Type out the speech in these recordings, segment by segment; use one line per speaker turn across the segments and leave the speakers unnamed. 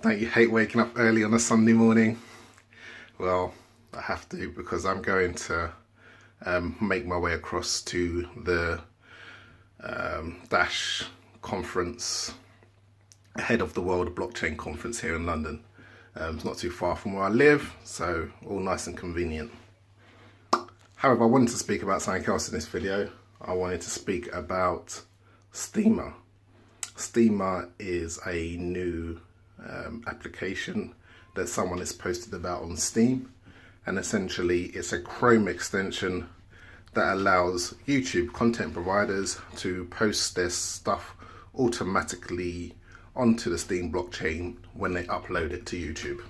Don't you hate waking up early on a Sunday morning? Well, I have to because I'm going to make my way across to the Dash conference ahead of the World Blockchain Conference here in London. It's not too far from where I live, so all nice and convenient. However, I wanted to speak about something else in this video. I wanted to speak about Steemir. Steemir is a new application that someone has posted about on Steem, and essentially it's a Chrome extension that allows YouTube content providers to post their stuff automatically onto the Steem blockchain when they upload it to YouTube.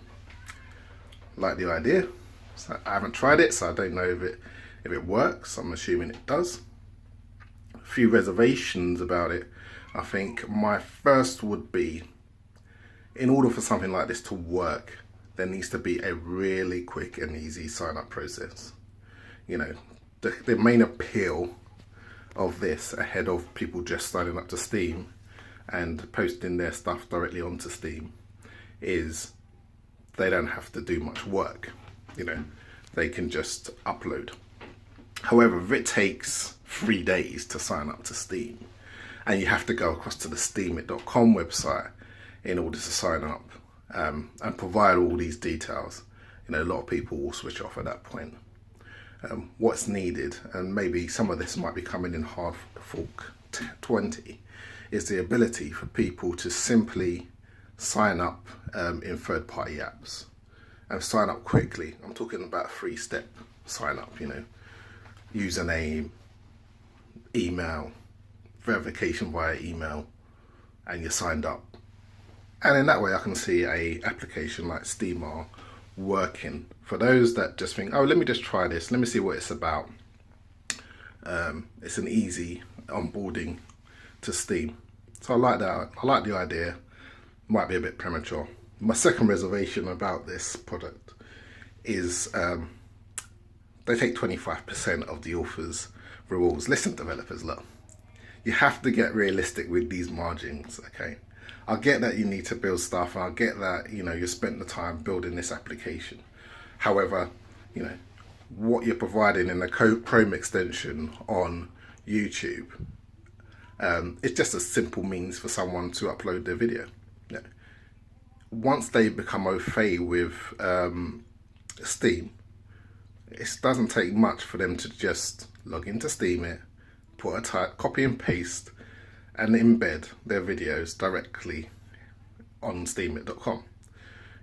Like the idea. So I haven't tried it, so I don't know if it works. I'm assuming it does. A few reservations about it. I think my first would be, in order for something like this to work, there needs to be a really quick and easy sign up process. You know, the main appeal of this, ahead of people just signing up to Steem and posting their stuff directly onto Steem, is they don't have to do much work. You know, they can just upload. However, if it takes 3 days to sign up to Steem, and you have to go across to the Steemir.com website in order to sign up and provide all these details, you know, a lot of people will switch off at that point. What's needed, and maybe some of this might be coming in hard fork 20, is the ability for people to simply sign up in third-party apps and sign up quickly. I'm talking about a 3-step sign up, you know, username, email, verification via email, and you're signed up. And in that way I can see a application like Steemir working for those that just think, oh, let me just try this, let me see what it's about. It's an easy onboarding to Steem. So I like that. I like the idea. Might be a bit premature. My second reservation about this product is they take 25% of the author's rewards. Listen, developers, look, you have to get realistic with these margins, okay? I get that you need to build stuff, and I get that, you know, you spent the time building this application. However, you know, what you're providing in the Chrome extension on YouTube, it's just a simple means for someone to upload their video. You know, once they become au fait with Steem, it doesn't take much for them to just log into Steemir, put a type, copy and paste, and embed their videos directly on Steemir.com.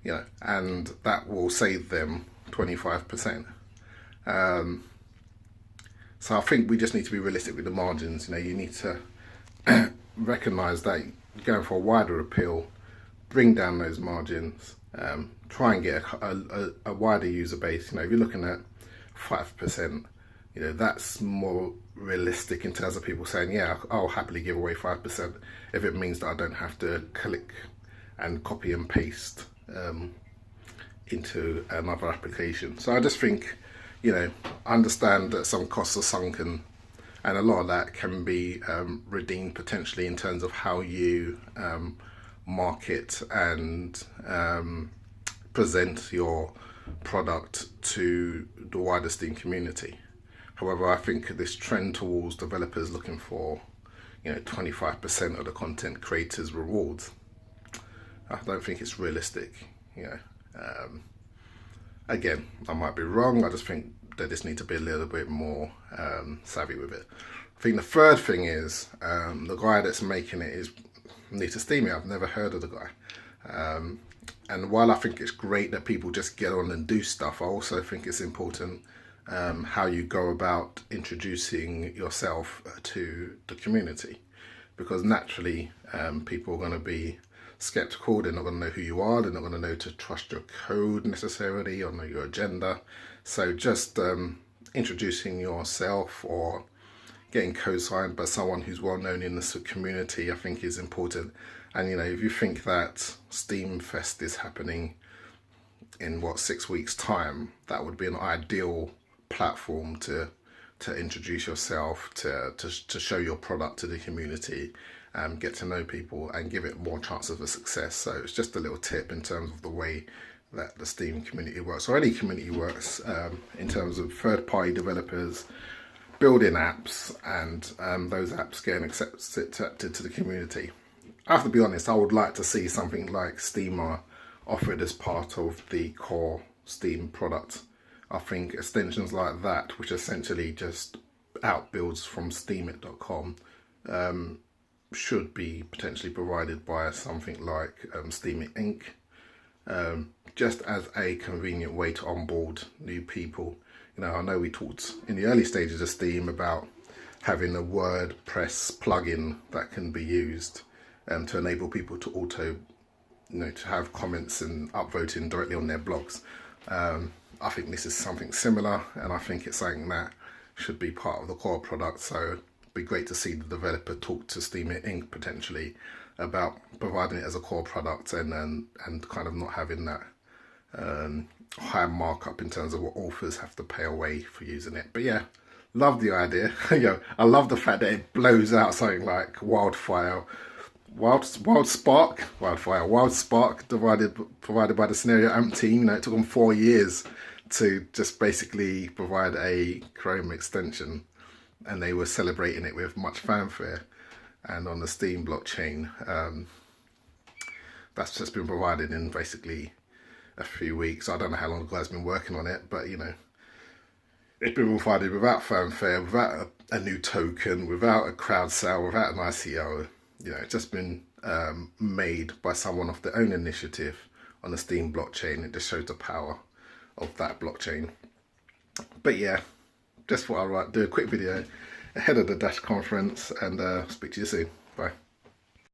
You know, and that will save them 25%. So I think we just need to be realistic with the margins. You know, you need to recognize that you're going for a wider appeal, bring down those margins, try and get a wider user base. You know, if you're looking at 5%, you know, that's more realistic in terms of people saying, yeah, I'll happily give away 5% if it means that I don't have to click and copy and paste into another application. So I just think, you know, I understand that some costs are sunken, and a lot of that can be redeemed potentially in terms of how you market and present your product to the wider Steem community. However, I think this trend towards developers looking for, you know, 25% of the content creators' rewards, I don't think it's realistic. You know, again, I might be wrong. I just think they just need to be a little bit more savvy with it. I think the third thing is the guy that's making it is new to Steemir. I've never heard of the guy. And while I think it's great that people just get on and do stuff, I also think it's important how you go about introducing yourself to the community, because naturally people are going to be skeptical. They're not going to know who you are, they're not going to know to trust your code necessarily or know your agenda. So just introducing yourself or getting co-signed by someone who's well known in the community, I think is important. And you know, if you think that Steem Fest is happening in what, 6 weeks time, that would be an ideal platform to introduce yourself, to show your product to the community, get to know people and give it more chances of a success. So it's just a little tip in terms of the way that the Steem community works, or any community works, in terms of third-party developers building apps and those apps getting accepted to the community. I have to be honest, I would like to see something like Steemir offered as part of the core Steem product. I think extensions like that, which essentially just outbuilds from steemit.com, should be potentially provided by something like Steemit Inc. Just as a convenient way to onboard new people. You know, I know we talked in the early stages of Steem about having a WordPress plugin that can be used to enable people to auto, to have comments and upvoting directly on their blogs. I think this is something similar, and I think it's something that should be part of the core product. So it'd be great to see the developer talk to Steemit Inc. potentially about providing it as a core product, and kind of not having that high markup in terms of what authors have to pay away for using it. But yeah, love the idea. I love the fact that it blows out something like Wildfire, Wild Spark provided by the Scenario AMP team. It took them 4 years to just basically provide a Chrome extension, and they were celebrating it with much fanfare. And on the Steem blockchain, that's just been provided in basically a few weeks. I don't know how long the guy's been working on it, but it's been provided without fanfare, without a new token, without a crowd sale, without an ICO. It's just been made by someone of their own initiative on the Steem blockchain. It just shows the power of that blockchain. But yeah, just thought I'd do a quick video ahead of the Dash conference, and speak to you soon.